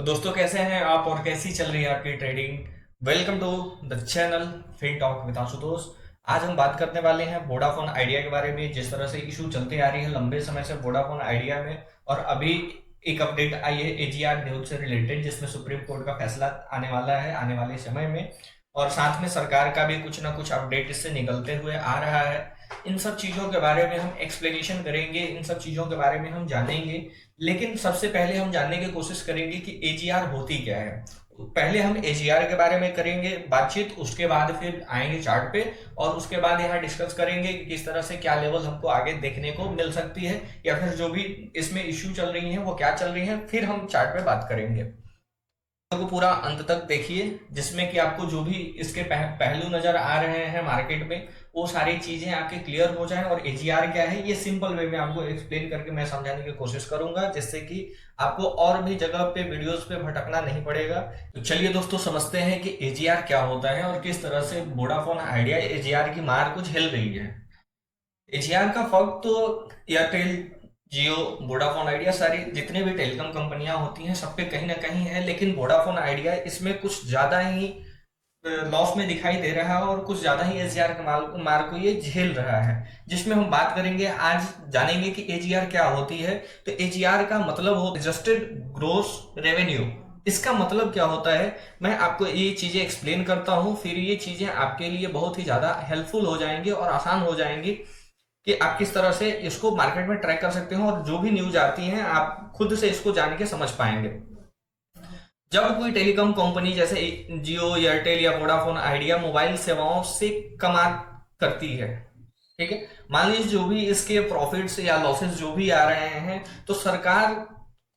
तो दोस्तों कैसे हैं आप और कैसी चल रही है आपकी trading. Welcome to the channel Fin Talk with Ashutosh. आज हम बात करने वाले हैं वोडाफोन आइडिया के बारे में। जिस तरह से इशू चलते आ रही है लंबे समय से वोडाफोन आइडिया में, और अभी एक अपडेट आई है एजीआर न्यूज से रिलेटेड, जिसमें सुप्रीम कोर्ट का फैसला आने वाला है आने वाले समय में, और साथ में सरकार का भी कुछ ना कुछ अपडेट इससे निकलते हुए आ रहा है। इन सब चीज़ों के बारे में हम एक्सप्लेनेशन करेंगे, इन सब चीज़ों के बारे में हम जानेंगे। लेकिन सबसे पहले हम जानने की कोशिश करेंगे कि एजीआर होती क्या है। पहले हम एजीआर के बारे में करेंगे बातचीत, उसके बाद फिर आएंगे चार्ट पे, और उसके बाद यहाँ डिस्कस करेंगे कि किस तरह से क्या लेवल हमको आगे देखने को मिल सकती है, या फिर जो भी इसमें इश्यू चल रही है वो क्या चल रही है, फिर हम चार्ट पे बात करेंगे। को पूरा अंत तक देखिए, जिसमें कि आपको जो भी इसके पहलू नजर आ रहे हैं मार्केट में, वो सारी चीजें आपके क्लियर हो जाएं। और एजीआर क्या है ये सिंपल वे में आपको एक्सप्लेन करके मैं समझाने की कोशिश करूंगा, जिससे कि आपको और भी जगह पे वीडियोस पे भटकना नहीं पड़ेगा। तो चलिए दोस्तों समझते हैं कि एजीआर क्या होता है और किस तरह से वोडाफोन आइडिया एजीआर की मार को झेल रही है। एजीआर का फर्क तो एयरटेल, जियो, वोडाफोन आइडिया, सारी जितने भी टेलीकॉम कंपनियां होती हैं सब पे कहीं ना कहीं है, लेकिन वोडाफोन आइडिया इसमें कुछ ज्यादा ही लॉस में दिखाई दे रहा है और कुछ ज्यादा ही एजीआर के मार को ये झेल रहा है। जिसमें हम बात करेंगे आज, जानेंगे कि एजीआर क्या होती है। तो एजीआर का मतलब हो एडजस्टेड ग्रोस रेवेन्यू। इसका मतलब क्या होता है, मैं आपको ये चीजें एक्सप्लेन करता हूँ, फिर ये चीजें आपके लिए बहुत ही ज्यादा हेल्पफुल हो जाएंगी और आसान हो जाएंगी कि आप किस तरह से इसको मार्केट में ट्रैक कर सकते हो, और जो भी न्यूज आती हैं आप खुद से इसको जान के समझ पाएंगे। जब कोई टेलीकॉम कंपनी जैसे जियो, एयरटेल या वोडाफोन आइडिया मोबाइल सेवाओं से कमा करती है, ठीक है, मान लीजिए जो भी इसके प्रॉफिट्स या लॉसेस जो भी आ रहे हैं, तो सरकार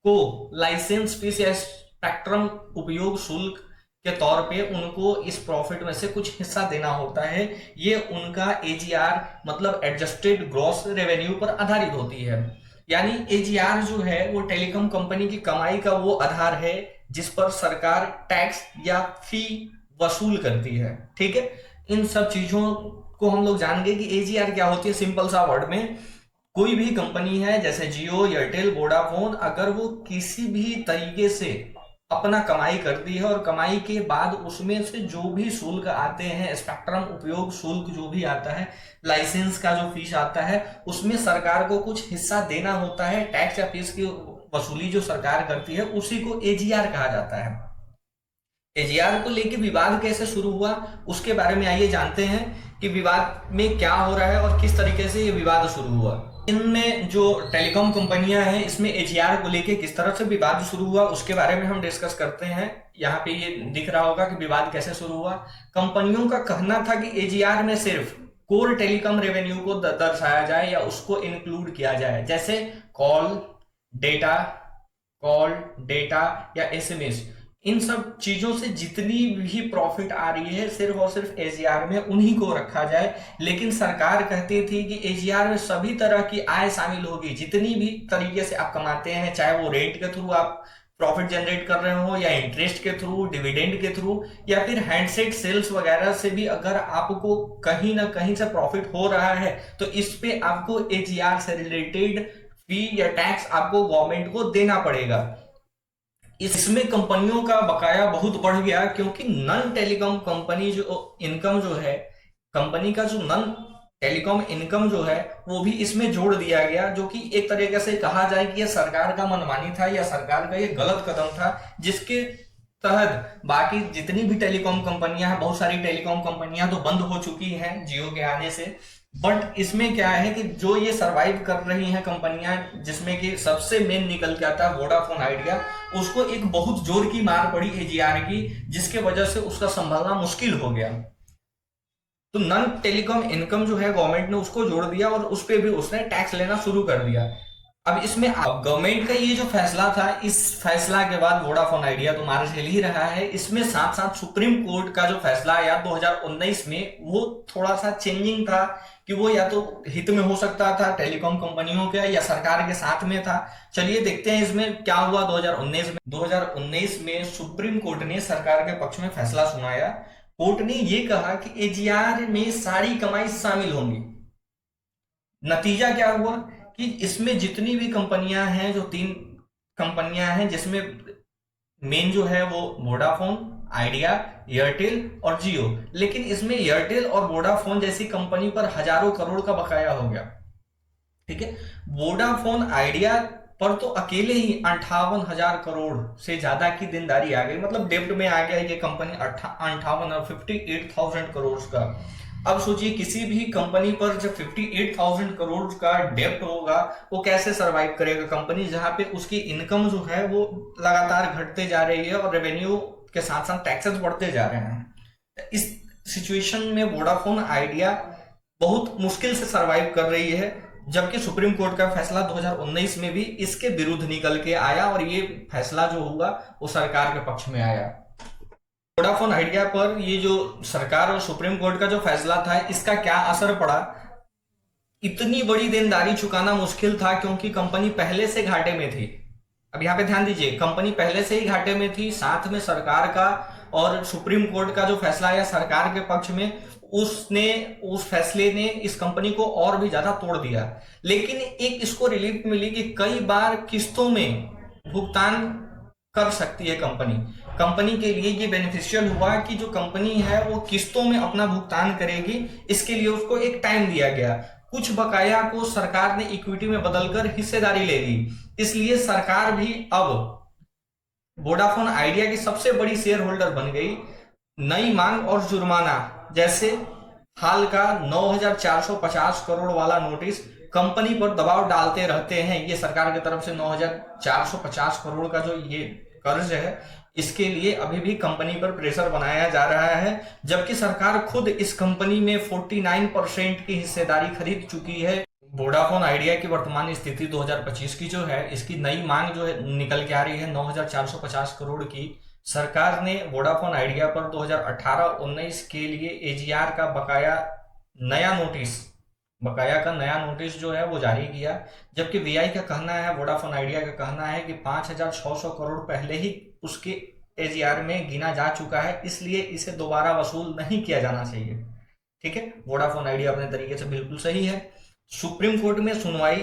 को लाइसेंस फीस या स्पेक्ट्रम उपयोग शुल्क के तौर पे उनको इस प्रॉफिट में से कुछ हिस्सा देना होता है। ये उनका एजीआर मतलब एडजस्टेड ग्रॉस रेवेन्यू पर आधारित होती है। यानी एजीआर जो है वो टेलीकॉम कंपनी की कमाई का वो आधार है जिस पर सरकार टैक्स या फी वसूल करती है। ठीक है, इन सब चीजों को हम लोग जान गए कि एजीआर क्या होती है। सिंपल सा वर्ड में, कोई भी कंपनी है जैसे जियो, एयरटेल, वोडाफोन, अगर वो किसी भी तरीके से अपना कमाई करती है और कमाई के बाद उसमें से जो भी शुल्क आते हैं, स्पेक्ट्रम उपयोग शुल्क जो भी आता है, लाइसेंस का जो फीस आता है, उसमें सरकार को कुछ हिस्सा देना होता है। टैक्स या फीस की वसूली जो सरकार करती है उसी को एजीआर कहा जाता है। एजीआर को लेके विवाद कैसे शुरू हुआ उसके बारे में आइए जानते हैं कि विवाद में क्या हो रहा है और किस तरीके से ये विवाद शुरू हुआ। इनमें जो टेलीकॉम कंपनियां हैं इसमें एजीआर को लेके किस तरह से विवाद शुरू हुआ उसके बारे में हम डिस्कस करते हैं। यहाँ पे ये दिख रहा होगा कि विवाद कैसे शुरू हुआ। कंपनियों का कहना था कि एजीआर में सिर्फ कोर टेलीकॉम रेवेन्यू को दर्शाया जाए या उसको इंक्लूड किया जाए, जैसे डेटा कॉल डेटा या एसएमएस, इन सब चीजों से जितनी भी प्रॉफिट आ रही है सिर्फ और सिर्फ एजीआर में उन्हीं को रखा जाए। लेकिन सरकार कहती थी कि एजीआर में सभी तरह की आय शामिल होगी, जितनी भी तरीके से आप कमाते हैं, चाहे वो रेंट के थ्रू आप प्रॉफिट जनरेट कर रहे हो, या इंटरेस्ट के थ्रू, डिविडेंड के थ्रू, या फिर हैंडसेट सेल्स वगैरह से भी अगर आपको कहीं ना कहीं से प्रॉफिट हो रहा है तो इस पे आपको एजीआर से रिलेटेड फी या टैक्स आपको गवर्नमेंट को देना पड़ेगा। इसमें कंपनियों का बकाया बहुत बढ़ गया, क्योंकि नॉन टेलीकॉम कंपनी जो इनकम जो है, कंपनी का जो नॉन टेलीकॉम इनकम जो है वो भी इसमें जोड़ दिया गया, जो कि एक तरीके से कहा जाए कि यह सरकार का मनमानी था या सरकार का ये गलत कदम था, जिसके तहत बाकी जितनी भी टेलीकॉम कंपनियां हैं, बहुत सारी टेलीकॉम कंपनियां तो बंद हो चुकी हैं जियो के आने से। बट इसमें क्या है कि जो ये सरवाइव कर रही हैं कंपनियां, जिसमें कि सबसे मेन निकल के आता है वोडाफोन आइडिया, उसको एक बहुत जोर की मार पड़ी एजीआर की, जिसके वजह से उसका संभालना मुश्किल हो गया। तो नॉन टेलीकॉम इनकम जो है गवर्नमेंट ने उसको जोड़ दिया और उस पर भी उसने टैक्स लेना शुरू कर दिया। अब इसमें गवर्नमेंट का ये जो फैसला था, इस फैसला के बाद वोडाफोन आइडिया तो मार झेल ही रहा है। इसमें साथ साथ सुप्रीम कोर्ट का जो फैसला आया 2019 में, वो थोड़ा सा चेंजिंग था कि वो या तो हित में हो सकता था टेलीकॉम कंपनियों के या सरकार के साथ में था। चलिए देखते हैं इसमें क्या हुआ। 2019 में सुप्रीम कोर्ट ने सरकार के पक्ष में फैसला सुनाया। कोर्ट ने ये कहा कि एजीआर में सारी कमाई शामिल होंगी। नतीजा क्या हुआ कि इसमें जितनी भी कंपनियां हैं, जो 3 कंपनियां हैं जिसमें मेन जो है वो वोडाफोन, आइडिया, एयरटेल और जियो। लेकिन इसमें एयरटेल और वोडाफोन जैसी कंपनी पर हजारों करोड़ का बकाया हो गया। ठीक है, वोडाफोन आइडिया पर तो अकेले ही 58,000 करोड़ से ज्यादा की देनदारी आ गई, मतलब डेब्ट में आ गया ये कंपनी 58,58,000 करोड़ का। अब सोचिए किसी भी कंपनी पर जब 58,000 करोड़ का डेब्ट होगा, वो कैसे सरवाइव करेगा कंपनी, जहां पे उसकी इनकम जो है वो लगातार घटते जा रही है और रेवेन्यू के साथ साथ टैक्सेस बढ़ते जा रहे हैं। इस सिचुएशन में वोडाफोन आइडिया बहुत मुश्किल से सरवाइव कर रही है, जबकि सुप्रीम कोर्ट का फैसला 2019 में भी इसके विरुद्ध निकल के आया और ये फैसला जो हुआ वो सरकार के पक्ष में आया। वोडाफोन आइडिया पर ये जो सरकार और सुप्रीम कोर्ट का जो फैसला था, इसका क्या असर पड़ा? इतनी बड़ी देनदारी चुकाना मुश्किल था क्योंकि कंपनी पहले से घाटे में थी। अब यहाँ पे ध्यान दीजिए, कंपनी पहले से ही घाटे में थी, साथ में सरकार का और सुप्रीम कोर्ट का जो फैसला आया सरकार के पक्ष में, उस फैसले ने इस कंपनी को और भी ज्यादा तोड़ दिया। लेकिन एक इसको रिलीफ मिली कि कई बार किस्तों में भुगतान कर सकती है कंपनी। कंपनी के लिए ये बेनिफिशियल हुआ कि जो कंपनी है वो किस्तों में अपना भुगतान करेगी, इसके लिए उसको एक टाइम दिया गया। कुछ बकाया को सरकार ने इक्विटी में बदलकर हिस्सेदारी ले ली, इसलिए सरकार भी अब वोडाफोन आइडिया की सबसे बड़ी शेयर होल्डर बन गई। नई मांग और जुर्माना, जैसे हाल का 9,450 करोड़ वाला नोटिस कंपनी पर दबाव डालते रहते हैं। ये सरकार की तरफ से 9,450 करोड़ का जो ये कर्ज है, इसके लिए अभी भी कंपनी पर प्रेशर बनाया जा रहा है, जबकि सरकार खुद इस कंपनी में 49% की हिस्सेदारी खरीद चुकी है। वोडाफोन आइडिया की वर्तमान स्थिति 2025 की जो है, इसकी नई मांग जो है निकल के आ रही है 9,450 करोड़ की। सरकार ने वोडाफोन आइडिया पर 2018-19 के लिए एजीआर का बकाया का नया नोटिस जो है वो जारी किया, जबकि वीआई का कहना है, वोडाफोन आइडिया का कहना है कि 5,600 करोड़ पहले ही उसके एजीआर में गिना जा चुका है, इसलिए इसे दोबारा वसूल नहीं किया जाना चाहिए। ठीक है, वोडाफोन आइडिया अपने तरीके से बिल्कुल सही है। सुप्रीम कोर्ट में सुनवाई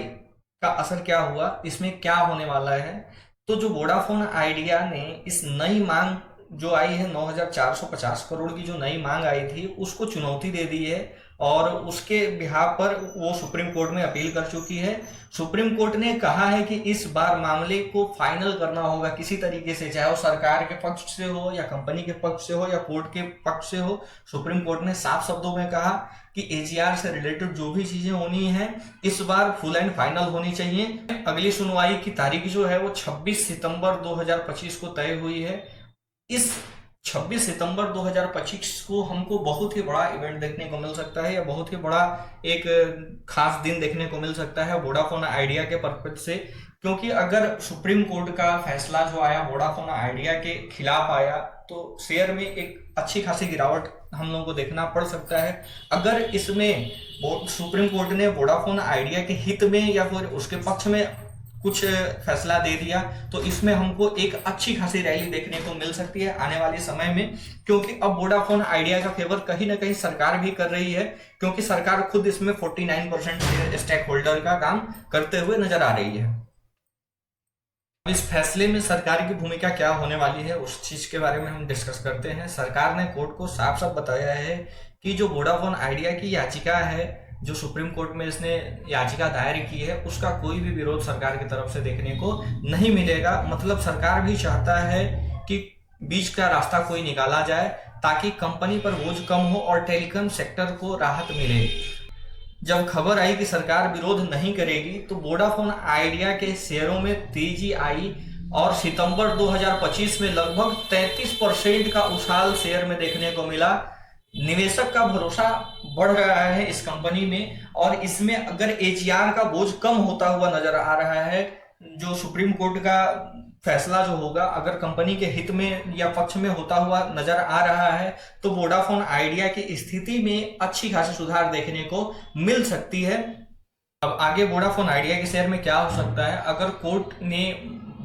का असर क्या हुआ, इसमें क्या होने वाला है? तो जो वोडाफोन आइडिया ने इस नई मांग जो आई है 9,450 करोड़ की जो नई मांग आई थी, उसको चुनौती दे दी है और उसके बिहाफ पर वो सुप्रीम कोर्ट में अपील कर चुकी है। सुप्रीम कोर्ट ने कहा है कि इस बार मामले को फाइनल करना होगा किसी तरीके से, चाहे वो सरकार के पक्ष से हो या कंपनी के पक्ष से हो या कोर्ट के पक्ष से हो। सुप्रीम कोर्ट ने साफ शब्दों में कहा कि एजीआर से रिलेटेड जो भी चीजें होनी है इस बार फुल एंड फाइनल होनी चाहिए। अगली सुनवाई की तारीख जो है वो 26 सितंबर 2025 को तय हुई है। इस 26 सितंबर 2025 को हमको बहुत ही बड़ा इवेंट देखने को मिल सकता है, या बहुत ही बड़ा एक खास दिन देखने को मिल सकता है वोडाफोन आइडिया के पर्पज से, क्योंकि अगर सुप्रीम कोर्ट का फैसला जो आया वोडाफोन आइडिया के खिलाफ आया तो शेयर में एक अच्छी खासी गिरावट हम लोगों को देखना पड़ सकता है। अगर इसमें सुप्रीम कोर्ट ने वोडाफोन आइडिया के हित में या फिर उसके पक्ष में कुछ फैसला दे दिया तो इसमें हमको एक अच्छी खासी रैली देखने को मिल सकती है आने वाले समय में, क्योंकि अब वोडाफोन आइडिया का फेवर कहीं ना कहीं सरकार भी कर रही है, क्योंकि सरकार खुद इसमें 49% स्टेक होल्डर का काम करते हुए नजर आ रही है। इस फैसले में सरकार की भूमिका क्या होने वाली है उस चीज के बारे में हम डिस्कस करते हैं। सरकार ने कोर्ट को साफ साफ बताया है कि जो वोडाफोन आइडिया की याचिका है, जो सुप्रीम कोर्ट में इसने याचिका दायर की है, उसका कोई भी विरोध सरकार की तरफ से देखने को नहीं मिलेगा। मतलब सरकार भी चाहता है कि बीच का रास्ता कोई निकाला जाए ताकि कंपनी पर बोझ कम हो और टेलीकॉम सेक्टर को राहत मिले। जब खबर आई कि सरकार विरोध नहीं करेगी तो वोडाफोन आइडिया के शेयरों में तेजी आई और सितंबर 2025 में लगभग 33% का उछाल शेयर में देखने को मिला। निवेशक का भरोसा बढ़ रहा है इस कंपनी में, और इसमें अगर एजीआर का बोझ कम होता हुआ नजर आ रहा है, जो सुप्रीम कोर्ट का फैसला जो होगा अगर कंपनी के हित में या पक्ष में होता हुआ नजर आ रहा है तो वोडाफोन आइडिया की स्थिति में अच्छी खासी सुधार देखने को मिल सकती है। अब आगे वोडाफोन आइडिया के शेयर में क्या हो सकता है? अगर कोर्ट ने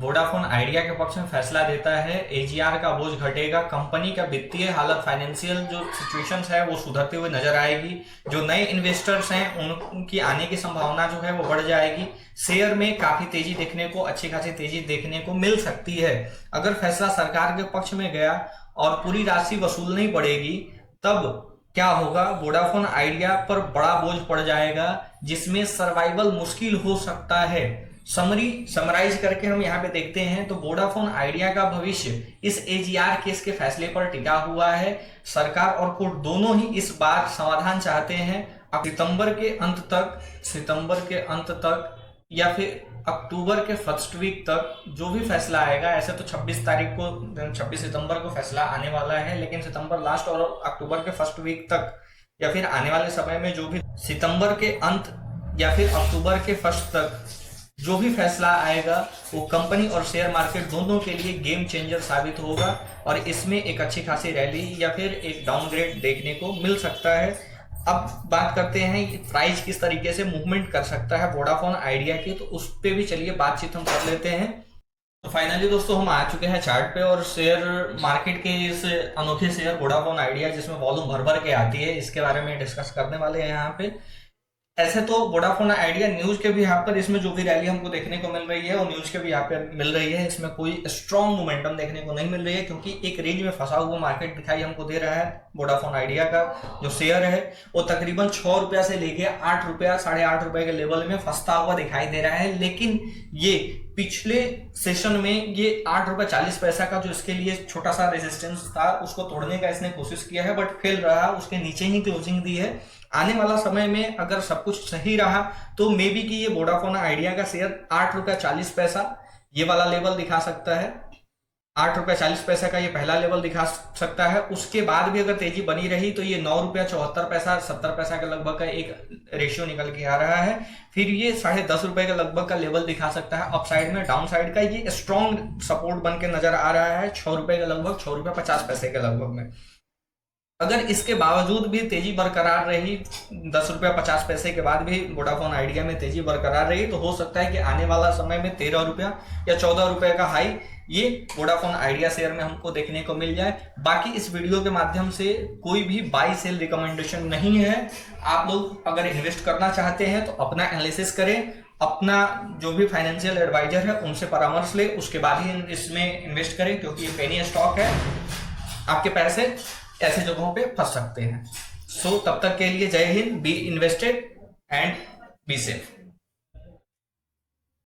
वोडाफोन आइडिया के पक्ष में फैसला देता है। एजीआर का बोझ घटेगा, कंपनी का वित्तीय हालत, फाइनेंशियल जो सिचुएशंस है वो सुधरते हुए नजर आएगी। जो नए इन्वेस्टर्स हैं उनकी आने की संभावना जो है वो बढ़ जाएगी। शेयर में काफी तेजी देखने को, अच्छी खासी तेजी देखने को मिल सकती है। अगर फैसला सरकार के पक्ष में गया और पूरी राशि वसूलनी पड़ेगी, तब क्या होगा, वोडाफोन आइडिया पर बड़ा बोझ पड़ जाएगा, जिसमें सर्वाइवल मुश्किल हो सकता है। समराइज करके हम यहाँ पे देखते हैं तो वोडाफोन आइडिया का भविष्य इस एजीआर केस के फैसले पर टिका हुआ है। सरकार और कोर्ट दोनों ही इस बार समाधान चाहते हैं। अब सितंबर के अंत तक या फिर अक्टूबर के फर्स्ट वीक तक जो भी फैसला आएगा, ऐसे तो 26 सितंबर को फैसला आने वाला है, लेकिन सितंबर लास्ट और अक्टूबर के फर्स्ट वीक तक या फिर आने वाले समय में जो भी सितंबर के अंत या फिर अक्टूबर के फर्स्ट तक जो भी फैसला आएगा वो कंपनी और शेयर मार्केट दोनों के लिए गेम चेंजर साबित होगा और इसमें एक अच्छी खासी रैली या फिर एक डाउनग्रेड देखने को मिल सकता है। अब बात करते हैं प्राइस किस तरीके से मूवमेंट कर सकता है वोडाफोन आइडिया की, तो उस पे भी चलिए बातचीत हम कर लेते हैं। तो फाइनली दोस्तों हम आ चुके हैं चार्ट पे और शेयर मार्केट के इस अनोखे शेयर वोडाफोन आइडिया जिसमें वॉल्यूम भर भर के आती है, इसके बारे में डिस्कस करने वाले हैं यहाँ पे। ऐसे तो वोडाफोन आइडिया न्यूज के भी यहाँ पर इसमें जो भी रैली हमको देखने को मिल रही है और न्यूज के भी यहाँ पे मिल रही है, इसमें कोई स्ट्रॉन्ग मोमेंटम देखने को नहीं मिल रही है, क्योंकि एक रेंज में फंसा हुआ मार्केट दिखाई हमको दे रहा है। वोडाफोन आइडिया का जो शेयर है वो तकरीबन 6 रुपया से लेके 8 रुपया, 8.5 रुपए के लेवल में फंसता हुआ दिखाई दे रहा है। लेकिन ये पिछले सेशन में ये 8 रुपया 40 पैसा का जो इसके लिए छोटा सा रेजिस्टेंस था उसको तोड़ने का इसने कोशिश किया है, बट फेल रहा, उसके नीचे ही क्लोजिंग दी है। आने वाला समय में अगर सब कुछ सही रहा तो मे बी कि ये वोडाफोन आइडिया का शेयर 8 रुपया 40 पैसा ये वाला लेवल दिखा सकता है। 8 रुपया 40 पैसा का ये पहला लेवल दिखा सकता है। उसके बाद भी अगर तेजी बनी रही तो ये 9 रुपया 74 पैसा 70 पैसा के लगभग का एक रेशियो निकल के आ रहा है। फिर ये 10.5 रुपए के लगभग का लेवल दिखा सकता है अपसाइड में। डाउन साइड का ये स्ट्रॉन्ग सपोर्ट बन के नजर आ रहा है 6 रुपए के लगभग, 6 रुपया 50 पैसे के लगभग में। अगर इसके बावजूद भी तेजी बरकरार रही, 10 रुपया 50 पैसे के बाद भी वोडाफोन आइडिया में तेजी बरकरार रही, तो हो सकता है कि आने वाला समय में 13 रुपया या 14 रुपए का हाई ये वोडाफोन आइडिया शेयर में हमको देखने को मिल जाए। बाकी इस वीडियो के माध्यम से कोई भी बाई सेल रिकमेंडेशन नहीं है। आप लोग अगर इन्वेस्ट करना चाहते हैं तो अपना एनालिसिस करें, अपना जो भी फाइनेंशियल एडवाइजर है उनसे परामर्श ले, उसके बाद ही इसमें इन्वेस्ट करें, क्योंकि ये पेनी स्टॉक है, आपके पैसे ऐसे जगहों पे फंस सकते हैं। सो तब तक के लिए जय Hind, be invested and be safe.